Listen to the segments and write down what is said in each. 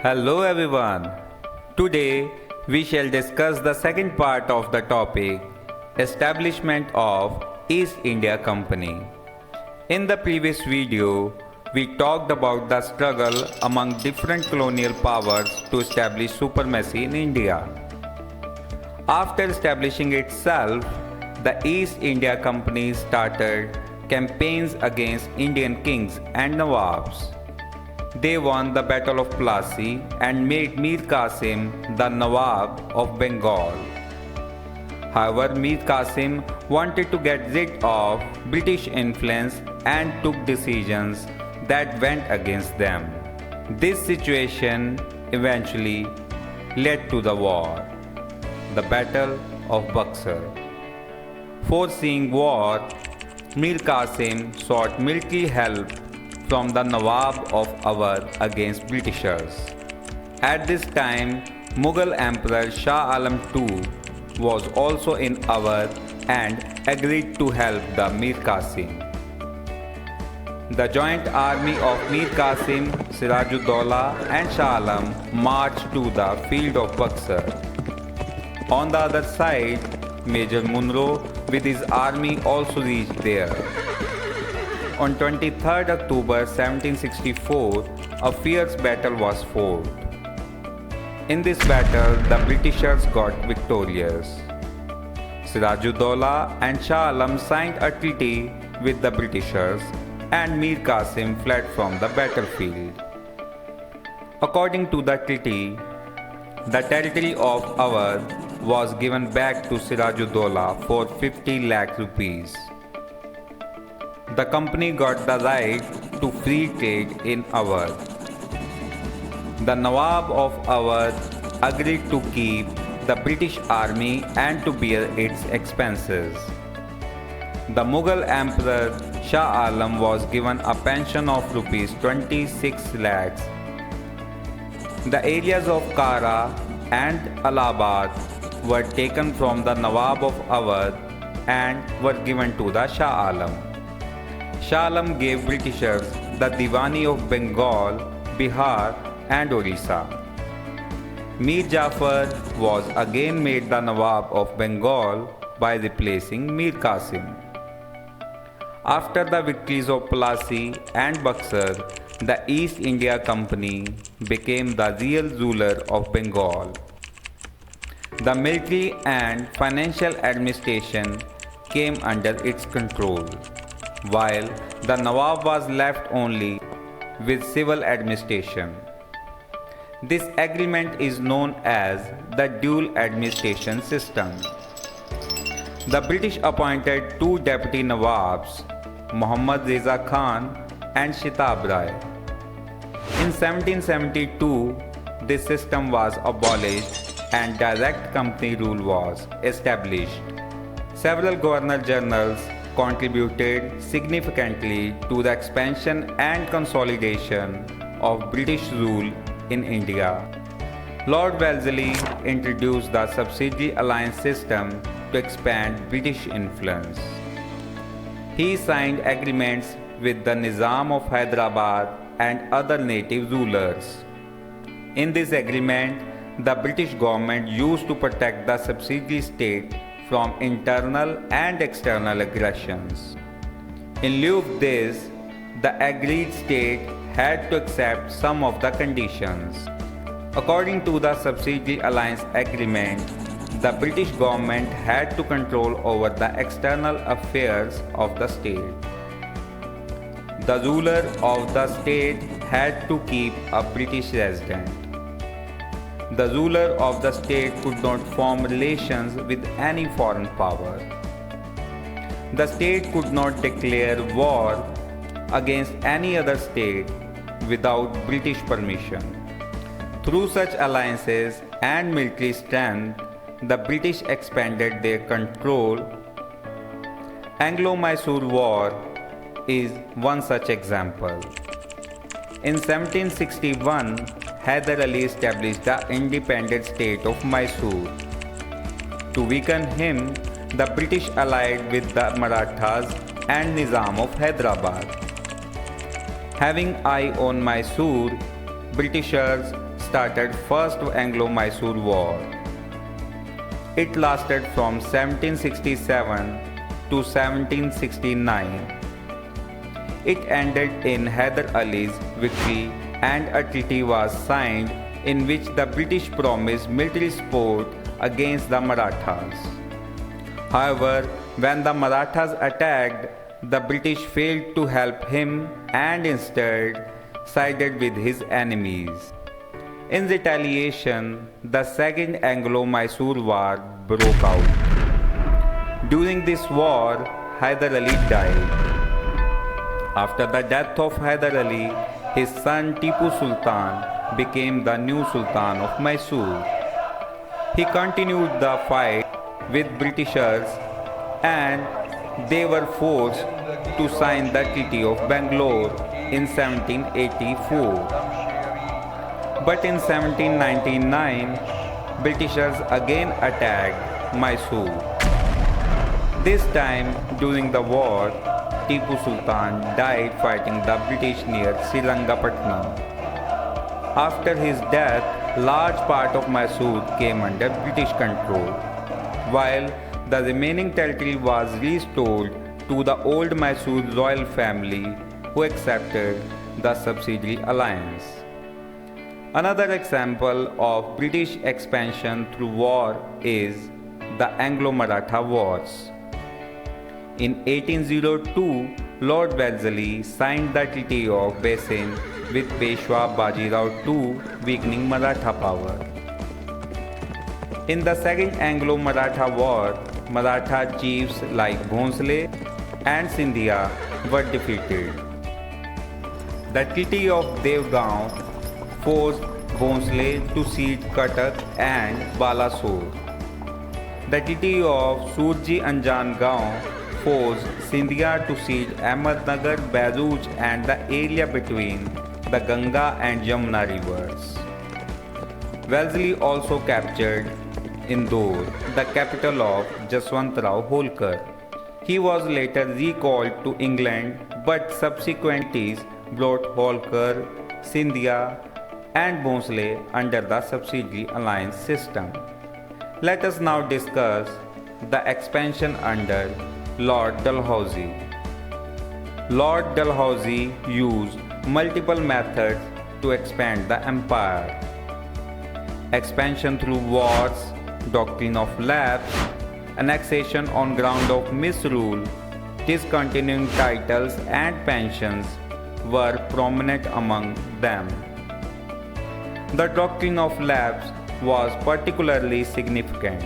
Hello everyone. Today we shall discuss the second part of the topic Establishment of East India Company. In the previous video, we talked about the struggle among different colonial powers to establish supremacy in India. After establishing itself, the East India Company started campaigns against Indian kings and Nawabs. They won the Battle of Plassey and made Mir Qasim the Nawab of Bengal. However, Mir Qasim wanted to get rid of British influence and took decisions that went against them. This situation eventually led to the war, the Battle of Buxar. Foreseeing war, Mir Qasim sought military help from the Nawab of Awadh against Britishers. At this time, Mughal Emperor Shah Alam II was also in Awadh and agreed to help the Mir Qasim. The joint army of Mir Qasim, Siraj-ud-Dawla and Shah Alam marched to the field of Buxar. On the other side, Major Munro with his army also reached there. On 23rd October 1764, a fierce battle was fought. In this battle, the Britishers got victorious. Siraj-ud-Dawla and Shah Alam signed a treaty with the Britishers and Mir Qasim fled from the battlefield. According to the treaty, the territory of Awadh was given back to Siraj-ud-Dawla for 50 lakh rupees. The company got the right to free trade in Awadh. The Nawab of Awadh agreed to keep the British army and to bear its expenses. The Mughal Emperor Shah Alam was given a pension of rupees 26 lakhs. The areas of Kara and Allahabad were taken from the Nawab of Awadh and were given to the Shah Alam. Shah Alam gave Britishers the Diwani of Bengal, Bihar and Orissa. Mir Jafar was again made the Nawab of Bengal by replacing Mir Qasim. After the victories of Plassey and Buxar, the East India Company became the real ruler of Bengal. The military and financial administration came under its control, while the Nawab was left only with civil administration. This agreement is known as the dual administration system. The British appointed two deputy Nawabs, Muhammad Reza Khan and Shitab Rai. In 1772, this system was abolished and direct company rule was established. Several governor-generals contributed significantly to the expansion and consolidation of British rule in India. Lord Wellesley introduced the subsidiary alliance system to expand British influence. He signed agreements with the Nizam of Hyderabad and other native rulers. In this agreement, the British government used to protect the subsidiary state from internal and external aggressions. In lieu of this, the agreed state had to accept some of the conditions. According to the Subsidiary Alliance Agreement, the British government had to control over the external affairs of the state. The ruler of the state had to keep a British resident. The ruler of the state could not form relations with any foreign power. The state could not declare war against any other state without British permission. Through such alliances and military strength, the British expanded their control. Anglo-Mysore War is one such example. In 1761, Hyder Ali established the independent state of Mysore. To weaken him, the British allied with the Marathas and Nizam of Hyderabad. Having eye on Mysore, Britishers started First Anglo-Mysore War. It lasted from 1767 to 1769. It ended in Hyder Ali's victory and a treaty was signed in which the British promised military support against the Marathas. However, when the Marathas attacked, the British failed to help him and instead sided with his enemies. In retaliation, the Second Anglo-Mysore War broke out. During this war, Hyder Ali died. After the death of Hyder Ali, his son Tipu Sultan became the new Sultan of Mysore. He continued the fight with Britishers and they were forced to sign the Treaty of Bangalore in 1784. But in 1799, Britishers again attacked Mysore. This time during the war, Tipu Sultan died fighting the British near Srirangapatnam. After his death, large part of Mysore came under British control, while the remaining territory was restored to the old Mysore royal family who accepted the subsidiary alliance. Another example of British expansion through war is the Anglo-Maratha Wars. In 1802, Lord Wellesley signed the Treaty of Basin with Peshwa Bajirao II, weakening Maratha power. In the Second Anglo-Maratha War, Maratha chiefs like Bhonsle and Scindia were defeated. The Treaty of Devgaon forced Bhonsle to cede Cuttack and Balasore. The Treaty of Surji Anjan Gaon forced Scindia to cede Ahmednagar, Bharuch and the area between the Ganga and Yamuna rivers. Wellesley also captured Indore, the capital of Jaswantrao Holkar. He was later recalled to England, but subsequent treaties brought Holkar, Scindia and Bhonsle under the subsidiary alliance system. Let us now discuss the expansion under Lord Dalhousie. Lord Dalhousie used multiple methods to expand the empire. Expansion through wars, doctrine of lapse, annexation on ground of misrule, discontinuing titles and pensions were prominent among them. The doctrine of lapse was particularly significant.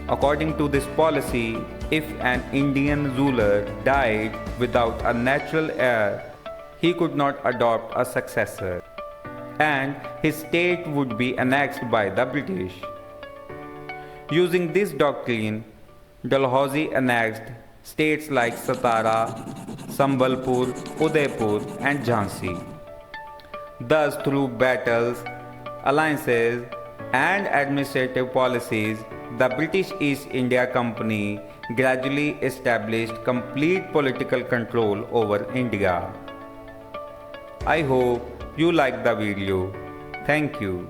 According to this policy, if an Indian ruler died without a natural heir, he could not adopt a successor, and his state would be annexed by the British. Using this doctrine, Dalhousie annexed states like Satara, Sambalpur, Udaipur and Jhansi. Thus, through battles, alliances and administrative policies, the British East India Company gradually established complete political control over India. I hope you liked the video. Thank you.